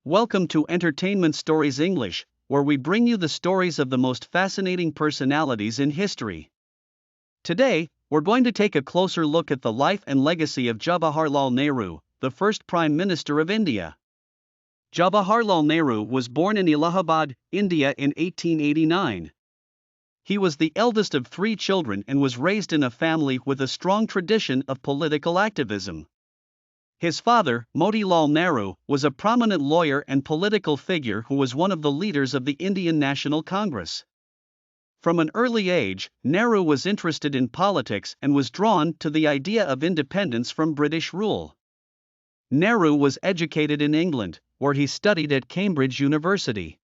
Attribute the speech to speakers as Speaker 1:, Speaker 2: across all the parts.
Speaker 1: Welcome to Entertainment Stories English, where we bring you the stories of the most fascinating personalities in history. Today, we're going to take a closer look at the life and legacy of Jawaharlal Nehru, the first Prime Minister of India. Jawaharlal Nehru was born in Allahabad, India in 1889. He was the eldest of three children and was raised in a family with a strong tradition of political activism. His father, Motilal Nehru, was a prominent lawyer and political figure who was one of the leaders of the Indian National Congress. From an early age, Nehru was interested in politics and was drawn to the idea of independence from British rule. Nehru was educated in England, where he studied at Cambridge University.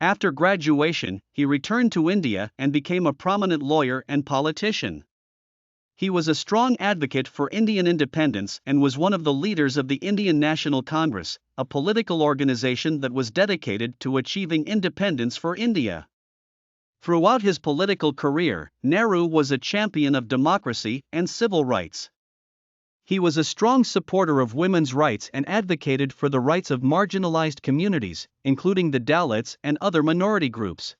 Speaker 1: After graduation, he returned to India and became a prominent lawyer and politician. He was a strong advocate for Indian independence and was one of the leaders of the Indian National Congress, a political organization that was dedicated to achieving independence for India. Throughout his political career, Nehru was a champion of democracy and civil rights. He was a strong supporter of women's rights and advocated for the rights of marginalized communities, including the Dalits and other minority groups.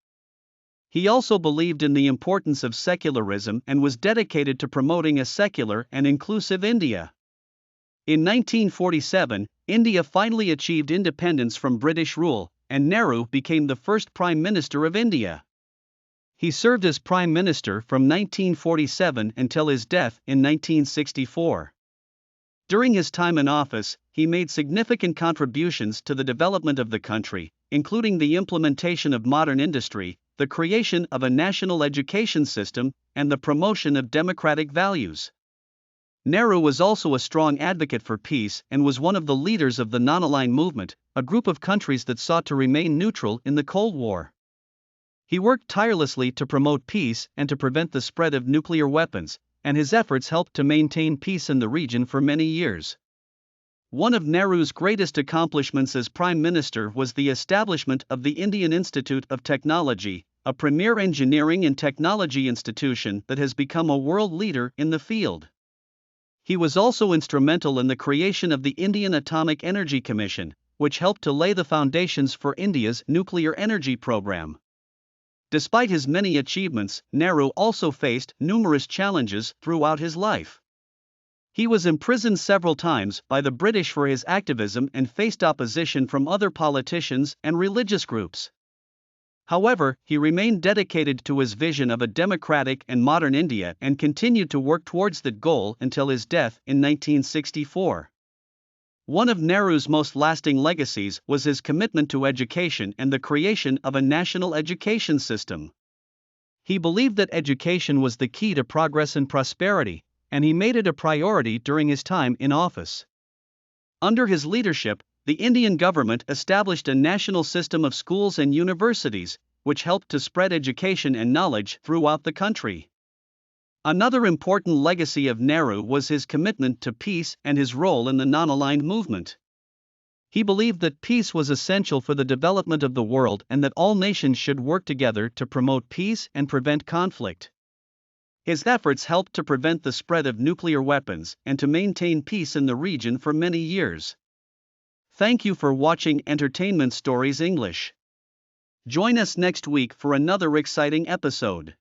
Speaker 1: He also believed in the importance of secularism and was dedicated to promoting a secular and inclusive India. In 1947, India finally achieved independence from British rule, and Nehru became the first Prime Minister of India. He served as Prime Minister from 1947 until his death in 1964. During his time in office, he made significant contributions to the development of the country, including the implementation of modern industry, the creation of a national education system, and the promotion of democratic values. Nehru was also a strong advocate for peace and was one of the leaders of the Non-Aligned Movement, a group of countries that sought to remain neutral in the Cold War. He worked tirelessly to promote peace and to prevent the spread of nuclear weapons, and his efforts helped to maintain peace in the region for many years. One of Nehru's greatest accomplishments as Prime Minister was the establishment of the Indian Institute of Technology, a premier engineering and technology institution that has become a world leader in the field. He was also instrumental in the creation of the Indian Atomic Energy Commission, which helped to lay the foundations for India's nuclear energy program. Despite his many achievements, Nehru also faced numerous challenges throughout his life. He was imprisoned several times by the British for his activism and faced opposition from other politicians and religious groups. However, he remained dedicated to his vision of a democratic and modern India and continued to work towards that goal until his death in 1964. One of Nehru's most lasting legacies was his commitment to education and the creation of a national education system. He believed that education was the key to progress and prosperity, and he made it a priority during his time in office. Under his leadership, the Indian government established a national system of schools and universities, which helped to spread education and knowledge throughout the country. Another important legacy of Nehru was his commitment to peace and his role in the non-aligned movement. He believed that peace was essential for the development of the world and that all nations should work together to promote peace and prevent conflict. His efforts helped to prevent the spread of nuclear weapons and to maintain peace in the region for many years. Thank you for watching Entertainment Stories English. Join us next week for another exciting episode.